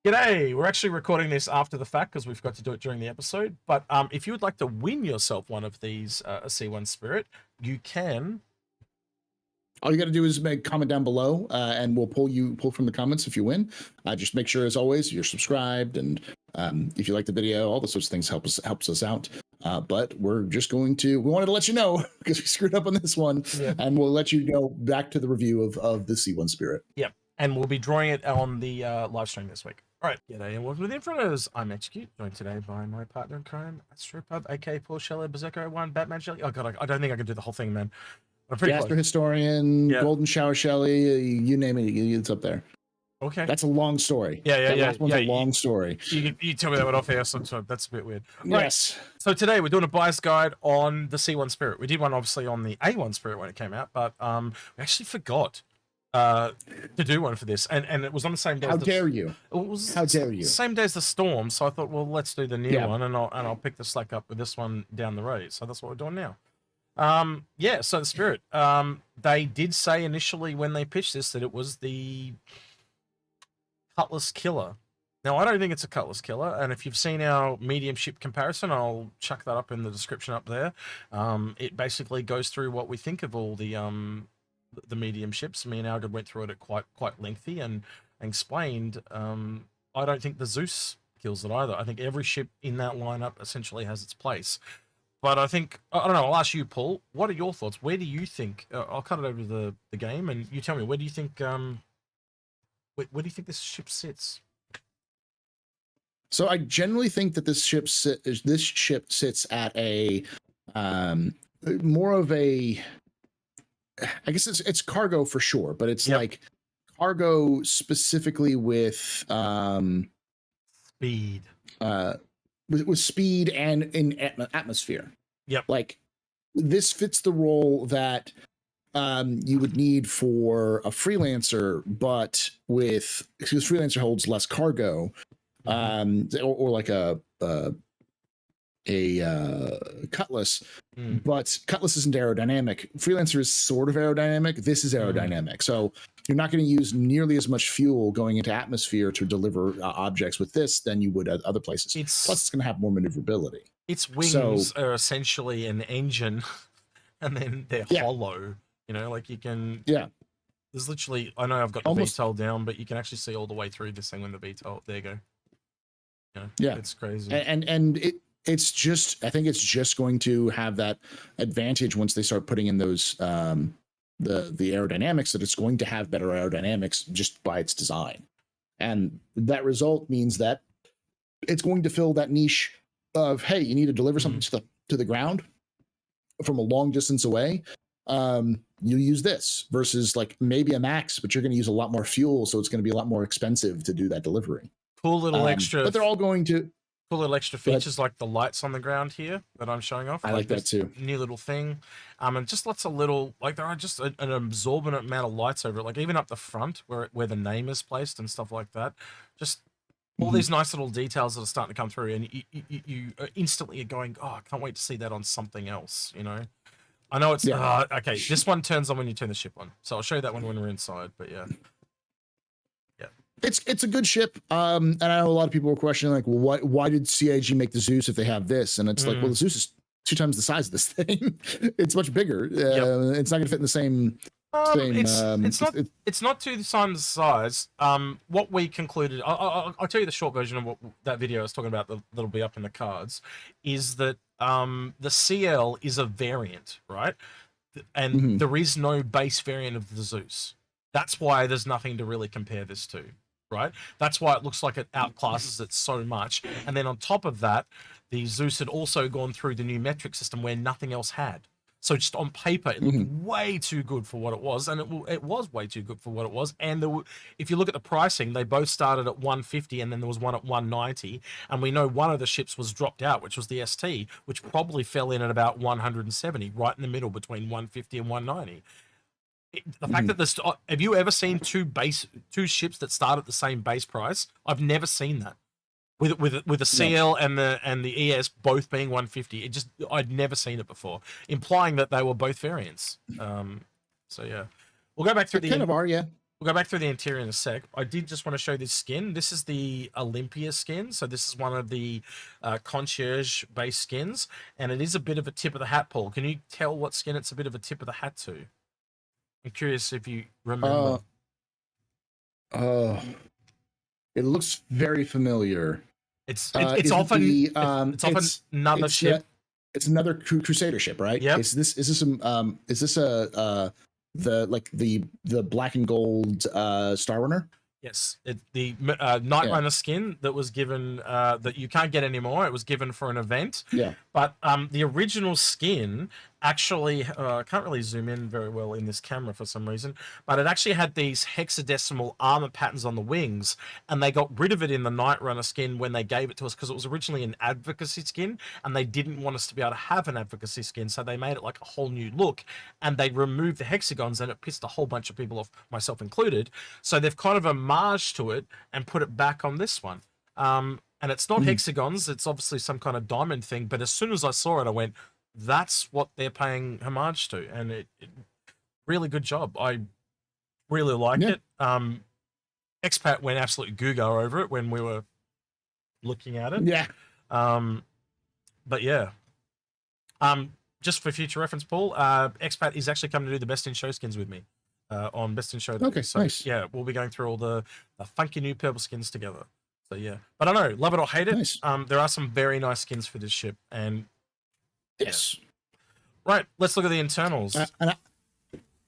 G'day! We're actually recording this after the fact because we forgot to do it during the episode. But if you would like to win yourself one of these a C1 Spirit, you can. All you got to do is make comment down below, and we'll pull from the comments if you win. Just make sure, as always, you're subscribed, and if you like the video, all those sorts of things helps us out. But we're just we wanted to let you know because we screwed up on this one, and we'll let you go back to the review of the C1 Spirit. Yep, and we'll be drawing it on the live stream this week. All right, g'day and welcome to the Inforunners. I'm Execute, joined today by my partner in crime, Astropub, aka Paul Shelley, Berserker 1, Batman Shelley. Oh god, I don't think I can do the whole thing, man. Astro Historian, Golden Shower Shelley, you name it, it's up there. Okay. That's a long story. Yeah. Last one's a long story. You tell me that one off air sometime. That's a bit weird. Yes. Right. So today we're doing a bias guide on the C1 Spirit. We did one obviously on the A1 Spirit when it came out, but we actually forgot to do one for this, and it was on the same day. How dare you? It was How dare you? Same day as the Storm, so I thought, well, let's do the new one, and I'll pick the slack up with this one down the road. So that's what we're doing now. So the Spirit, they did say initially when they pitched this that it was the Cutlass killer. Now I don't think it's a Cutlass killer, and if you've seen our mediumship comparison, I'll chuck that up in the description up there. It basically goes through what we think of all the medium ships. Me and Algid went through it at quite lengthy and explained. I don't think the Zeus kills it either. I think every ship in that lineup essentially has its place. But I think, I don't know, I'll ask you, Paul, what are your thoughts? Where do you think, I'll cut it over to the game, and you tell me, where do you think, where do you think this ship sits? So I generally think that this ship sits at a, more of a, I guess it's cargo for sure, but it's like cargo specifically with, speed. With speed and in atmosphere. Yep. Like this fits the role that you would need for a freelancer, but because freelancer holds less cargo, or like a Cutlass, but Cutlass isn't aerodynamic. Freelancer is sort of aerodynamic. This is aerodynamic. So you're not going to use nearly as much fuel going into atmosphere to deliver objects with this than you would at other places. Plus, it's going to have more maneuverability. Its wings are essentially an engine, and then they're hollow. You know, like you can. Yeah. There's literally. I know I've got the VTOL down, but you can actually see all the way through this thing when the VTOL. There you go. Yeah. It's crazy. And it's just. I think it's just going to have that advantage once they start putting in those. The aerodynamics, that it's going to have better aerodynamics just by its design, and that result means that it's going to fill that niche of, hey, you need to deliver something to the ground from a long distance away. You use this versus like maybe a Max, but you're going to use a lot more fuel, so it's going to be a lot more expensive to do that delivery. Cool little extra, but they're all going to. Cool little extra features like the lights on the ground here that I'm showing off. I like that too. New little thing. And just lots of little, like there are just an absorbent amount of lights over it, like even up the front where the name is placed and stuff like that. Just all these nice little details that are starting to come through, and you instantly are going, oh, I can't wait to see that on something else, you know? I know it's, okay, this one turns on when you turn the ship on. So I'll show you that one when we're inside, but yeah. It's a good ship, and I know a lot of people were questioning, like, well, why did CIG make the Zeus if they have this? And it's like, well, the Zeus is 2 times the size of this thing. It's much bigger. It's not going to fit in the same. It's not 2 times the size. What we concluded, I'll tell you the short version of what that video I was talking about that'll be up in the cards, is that the CL is a variant, right? And there is no base variant of the Zeus. That's why there's nothing to really compare this to. Right? That's why it looks like it outclasses it so much. And then on top of that, the Zeus had also gone through the new metric system where nothing else had. So just on paper, it looked way too good for what it was, and it was way too good for what it was. And if you look at the pricing, they both started at 150, and then there was one at 190. And we know one of the ships was dropped out, which was the ST, which probably fell in at about 170, right in the middle between 150 and 190. The fact that this, have you ever seen two ships that start at the same base price? I've never seen that with the CL and the ES both being 150. I'd never seen it before, implying that they were both variants. So yeah, we'll go back through kind of are, yeah. We'll go back through the interior in a sec. I did just want to show this skin. This is the Olympia skin. So this is one of the concierge-based skins, and it is a bit of a tip of the hat, Paul. Can you tell what skin it's a bit of a tip of the hat to? I'm curious if you remember. It looks very familiar. It's often another ship. It's another Crusader ship, right? Yep. Is this the black and gold Star Runner? Yes, the Night Runner skin that was given that you can't get anymore. It was given for an event. Yeah. But the original skin actually, I can't really zoom in very well in this camera for some reason, but it actually had these hexadecimal armor patterns on the wings, and they got rid of it in the Night Runner skin when they gave it to us because it was originally an advocacy skin, and they didn't want us to be able to have an advocacy skin, so they made it like a whole new look, and they removed the hexagons, and it pissed a whole bunch of people off, myself included. So they've kind of homaged to it and put it back on this one. And it's not hexagons, it's obviously some kind of diamond thing, but as soon as I saw it, I went, that's what they're paying homage to, and it really good job. I really liked it. Expat went absolutely Googa over it when we were looking at it. Yeah. But yeah. Just for future reference, Paul, Expat is actually coming to do the Best in Show skins with me on Best in Show. Okay, so, nice. Yeah, we'll be going through all the funky new purple skins together. So yeah, but I know, love it or hate it. Nice. There are some very nice skins for this ship, and yes. Right, let's look at the internals. And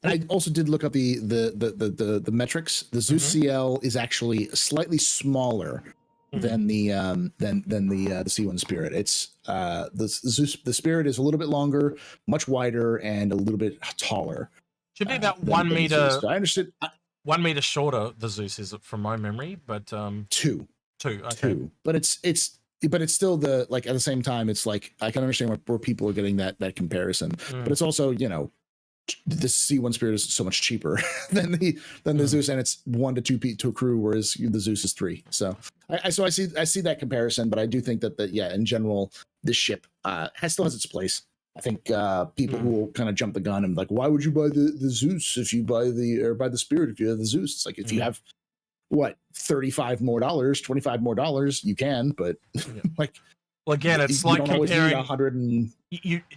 I also did look up the metrics. The Zeus CL is actually slightly smaller than the C1 Spirit. It's the Spirit is a little bit longer, much wider, and a little bit taller. Should be about 1 meter. So I understood 1 meter shorter. The Zeus is from my memory, but two. Okay. Two. But it's still the, like, at the same time, it's like I can understand where people are getting that comparison. But it's also, you know, the C1 Spirit is so much cheaper than the Zeus, and it's 1 to 2 to a crew, whereas the Zeus is 3. So I see that comparison, but I do think that in general, this ship still has its place. I think people who will kind of jump the gun and like, why would you buy the Zeus if you buy the Spirit if you have the Zeus? It's like, if you have what, $35 more, $25 more, you can, but like, well, again, it's like comparing 100 and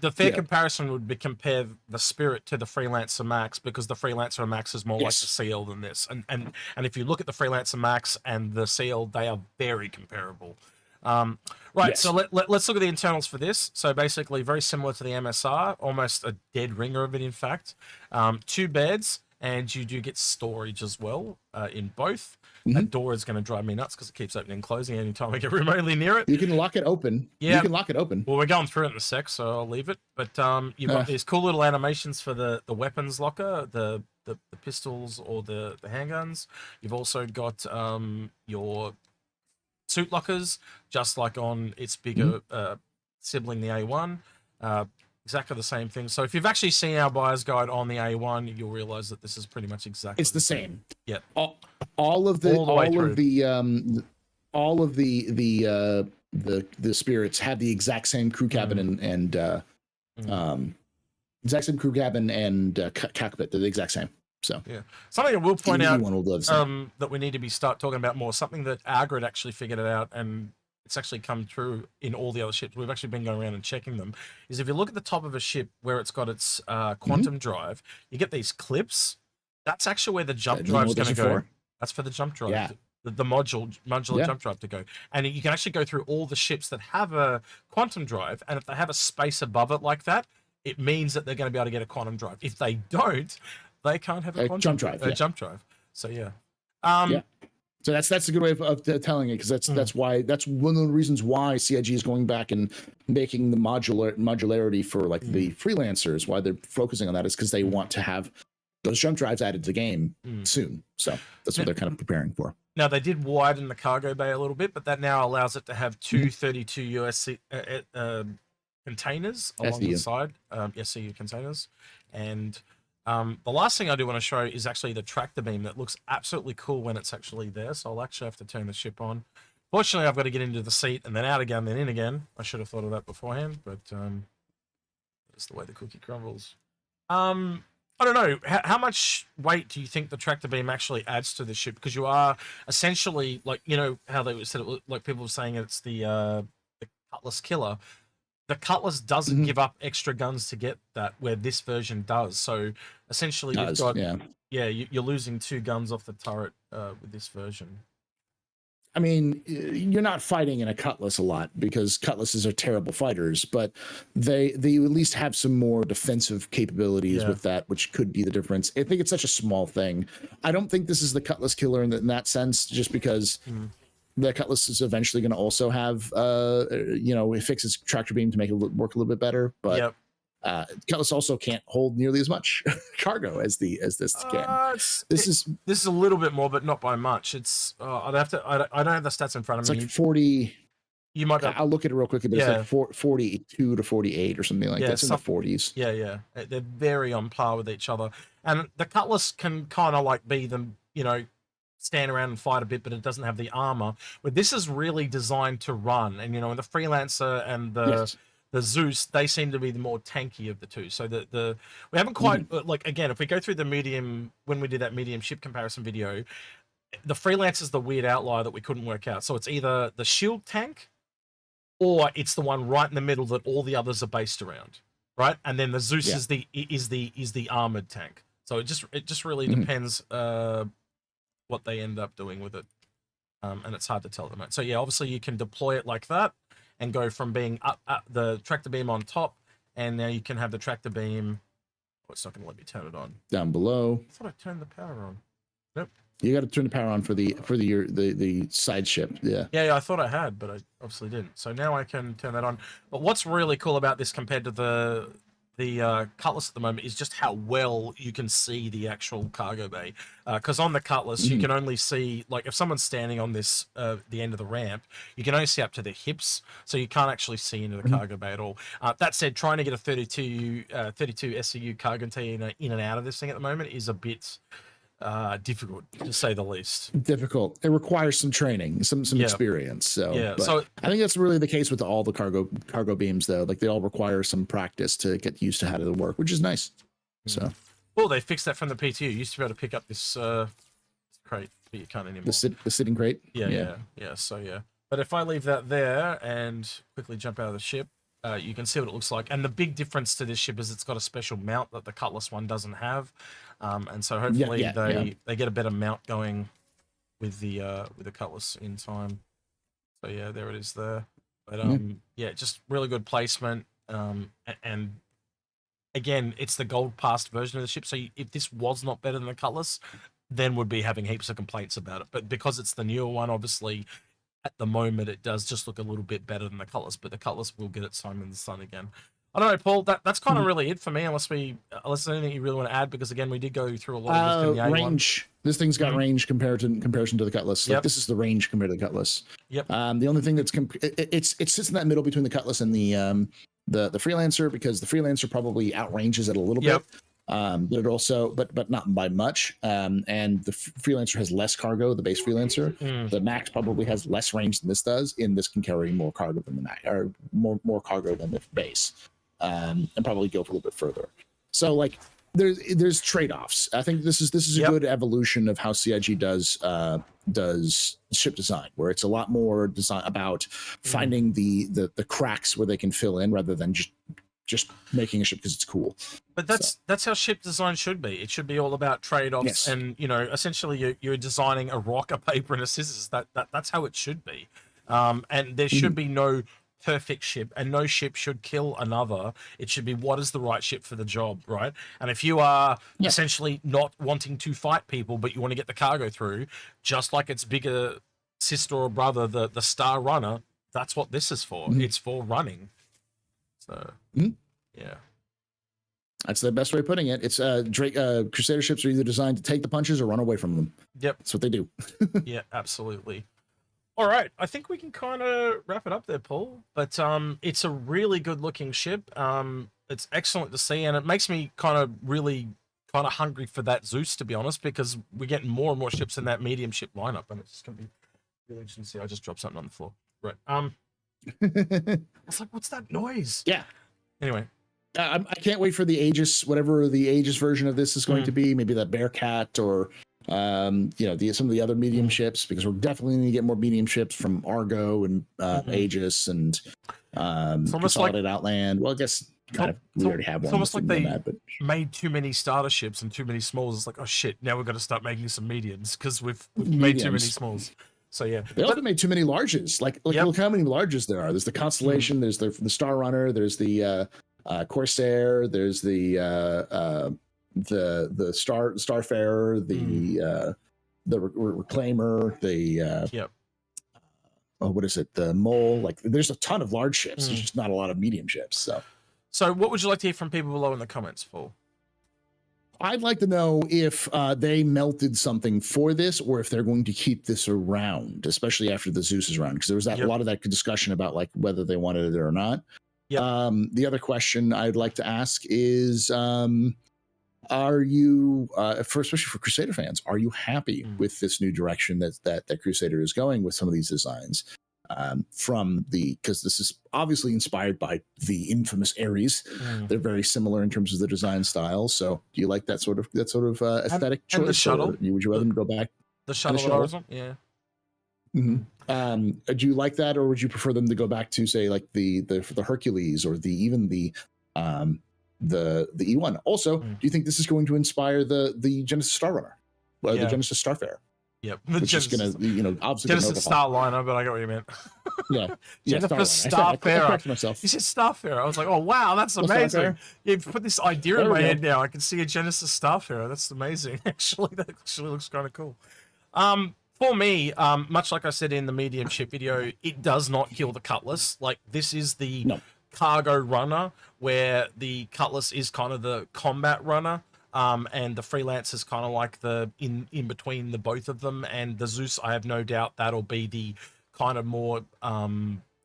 the fair comparison would be compare the Spirit to the Freelancer Max, because the Freelancer Max is more like the CL than this, and if you look at the Freelancer Max and the CL, they are very comparable. So let's look at the internals for this. So basically very similar to the MSR, almost a dead ringer of it, in fact. 2 beds, and you do get storage as well in both. That door is going to drive me nuts because it keeps opening and closing anytime I get remotely near it. You can lock it open. Yeah. You can lock it open. Well, we're going through it in a sec, so I'll leave it. But you've got these cool little animations for the weapons locker, the pistols or the handguns. You've also got your suit lockers, just like on its bigger sibling, the A1. Exactly the same thing. So if you've actually seen our buyer's guide on the A1, you'll realize that this is pretty much exactly the same. Yeah. All of the spirits have the exact same crew cabin and exact same crew cabin and cockpit. They're the exact same. So yeah, something I will point out that we need to start talking about more. Something that our grid actually figured it out, and it's actually come true in all the other ships. We've actually been going around and checking them. Is if you look at the top of a ship where it's got its quantum drive, you get these clips. That's actually where the jump drive is going to go. That's for the jump drive. Yeah. The modular jump drive to go. And you can actually go through all the ships that have a quantum drive, and if they have a space above it like that, it means that they're going to be able to get a quantum drive. If they don't, they can't have a quantum jump drive. So yeah. So that's a good way of telling it, because that's one of the reasons why CIG is going back and making the modularity for like the freelancers. Why they're focusing on that is because they want to have those jump drives added to the game soon. So that's what they're kind of preparing for. Now, they did widen the cargo bay a little bit, but that now allows it to have 2 32 USC containers along the side, SCU containers. And the last thing I do want to show is actually the tractor beam that looks absolutely cool when it's actually there. So I'll actually have to turn the ship on. Fortunately, I've got to get into the seat and then out again, then in again. I should have thought of that beforehand, but that's the way the cookie crumbles. I don't know. How much weight do you think the tractor beam actually adds to the ship? Because you are essentially like, you know, how they said it, like people were saying it's the Cutlass killer. The Cutlass doesn't Mhm. give up extra guns to get that, where this version does. So essentially, you've got you're losing 2 guns off the turret with this version. I mean, you're not fighting in a Cutlass a lot because Cutlasses are terrible fighters, but they at least have some more defensive capabilities with that, which could be the difference. I think it's such a small thing. I don't think this is the Cutlass killer in that sense, just because the Cutlass is eventually going to also have, you know, it fixes tractor beam to make it work a little bit better, but Cutlass also can't hold nearly as much cargo as this can. This is a little bit more, but not by much. It's I'd have to. I don't have the stats in front of me. It's like 40. You might. I'll look at it real quickly, but it's like 42 to 48 or something like that. It's in the 40s. Yeah. They're very on par with each other, and the Cutlass can kind of like be them, you know, stand around and fight a bit, but it doesn't have the armor. But this is really designed to run, and you know, the Freelancer and the Zeus, they seem to be the more tanky of the two. So we haven't quite like, again, if we go through the medium, when we did that medium ship comparison video, the Freelancer is the weird outlier that we couldn't work out. So it's either the shield tank or it's the one right in the middle that all the others are based around, right? And then the Zeus is the armored tank. So it just really depends what they end up doing with it, and it's hard to tell at the moment. So yeah, obviously you can deploy it like that and go from being up the tractor beam on top, and now you can have the tractor beam. Oh, it's not going to let me turn it on. Down below. I thought I turned the power on. Nope. You got to turn the power on for the side ship. Yeah. Yeah, I thought I had, but I obviously didn't. So now I can turn that on. But what's really cool about this compared to the Cutlass at the moment is just how well you can see the actual cargo bay. Because on the Cutlass, you can only see, like, if someone's standing on this the end of the ramp, you can only see up to their hips, so you can't actually see into the cargo bay at all. That said, trying to get a 32 SCU cargo container in and out of this thing at the moment is a bit difficult, to say the least. Difficult. It requires some training, some experience. So so I think that's really the case with all the cargo beams, though. Like, they all require some practice to get used to how to work, which is nice. So well, they fixed that from the PTU. You used to be able to pick up this crate, but you can't anymore. The sitting crate. Yeah. So but if I leave that there and quickly jump out of the ship, you can see what it looks like. And the big difference to this ship is it's got a special mount that the Cutlass one doesn't have. And so hopefully they get a better mount going with the Cutlass in time. So yeah, there it is there. But just really good placement. And again, it's the gold passed version of the ship. So if this was not better than the Cutlass, then would be having heaps of complaints about it. But because it's the newer one, obviously, at the moment, it does just look a little bit better than the Cutlass, but the Cutlass will get its time in the sun again. I don't know, Paul. That's kind of really it for me, unless there's anything you really want to add, because again, we did go through a lot of this in the A1. Range. This thing's got range comparison to the Cutlass. Like, this is the range compared to the Cutlass. Yep. The only thing that's it sits in that middle between the Cutlass and the Freelancer, because the Freelancer probably outranges it a little bit. But it also, but not by much. And the Freelancer has less cargo, the base Freelancer. The Max probably has less range than this does, and this can carry more cargo than the Max, or more cargo than the base, and probably go a little bit further. So, like, there's trade-offs. I think this is a good evolution of how CIG does ship design, where it's a lot more design about finding the cracks where they can fill in, rather than just making a ship because it's cool. But that's how ship design should be. It should be all about trade-offs, and essentially you're designing a rock, a paper, and a scissors. That's how it should be. And there should be no perfect ship, and no ship should kill another. It should be what is the right ship for the job, right? And if you are essentially not wanting to fight people, but you want to get the cargo through, just like its bigger sister or brother, the Star Runner, that's what this is for. It's for running. So yeah, that's the best way of putting it. It's Crusader ships are either designed to take the punches or run away from them. Yep, that's what they do. Yeah, absolutely. All right, I think we can kind of wrap it up there, Paul. But it's a really good looking ship. It's excellent to see, and it makes me kind of hungry for that Zeus, to be honest, because we're getting more and more ships in that medium ship lineup, and it's going to be really interesting to see. I just dropped something on the floor. Right. I was like, what's that noise? Yeah. Anyway, I can't wait for the Aegis, whatever the Aegis version of this is going to be. Maybe that Bearcat or some of the other medium ships, because we're definitely going to get more medium ships from Argo and Aegis and Consolidated Outland. Well, I guess we already have one. It's almost like they but made too many starter ships and too many smalls. It's like, oh shit, now we've got to start making some mediums because we've made too many smalls. So yeah, they also made too many larges. Like look how many larges there are. There's the Constellation. There's the Star Runner. There's the Corsair. There's the Starfarer. The Reclaimer. The what is it? The Mole. Like there's a ton of large ships. There's just not a lot of medium ships. So what would you like to hear from people below in the comments, Paul? I'd like to know if they melted something for this, or if they're going to keep this around, especially after the Zeus is around, because there was a lot of that discussion about like whether they wanted it or not. The other question I'd like to ask is, are you, especially for Crusader fans, are you happy with this new direction that Crusader is going with some of these designs? Because this is obviously inspired by the infamous Ares. They're very similar in terms of the design style. So do you like that sort of aesthetic choice? And the shuttle. Would you rather them go back? The shuttle. Yeah. Do you like that, or would you prefer them to go back to, say, like the Hercules, or even the E1? Also, do you think this is going to inspire the Genesis Star Runner, the Genesis Starfarer? Yep. Which is going to, obviously Genesis Starliner, but I get what you meant. Genesis Starfarer. Myself. You said Starfarer. I was like, oh wow, that's amazing. You've put this idea in my head now. I can see a Genesis Starfarer. That's amazing. Actually, that actually looks kind of cool. For me, much like I said in the medium ship video, it does not kill the Cutlass. Like, this is the cargo runner, where the Cutlass is kind of the combat runner. And the Freelance is kind of like the in between the both of them, and the Zeus, I have no doubt that'll be the kind of more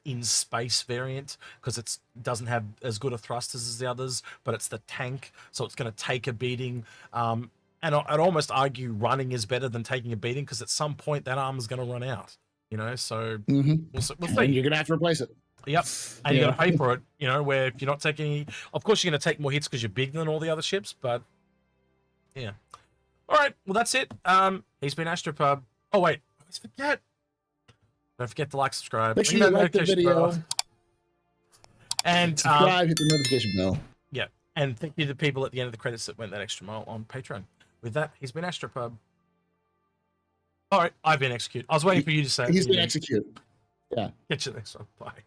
in space variant, because it doesn't have as good a thrusters as the others, but it's the tank, so it's going to take a beating. And I'd almost argue running is better than taking a beating, because at some point that arm is going to run out, so we'll see. And you're going to have to replace it. Yep, and you're going to pay for it, where if you're not taking, of course you're going to take more hits because you're bigger than all the other ships, but yeah. All right. Well, that's it. He's been Astropub. Oh wait, I always forget. Don't forget to subscribe. Make sure you like the video. And subscribe, hit the notification bell. Yeah. And thank you to the people at the end of the credits that went that extra mile on Patreon. With that, he's been Astropub. All right. I've been Execute. I was waiting for you to say. He's been Execute. Yeah. Catch you next one. Bye.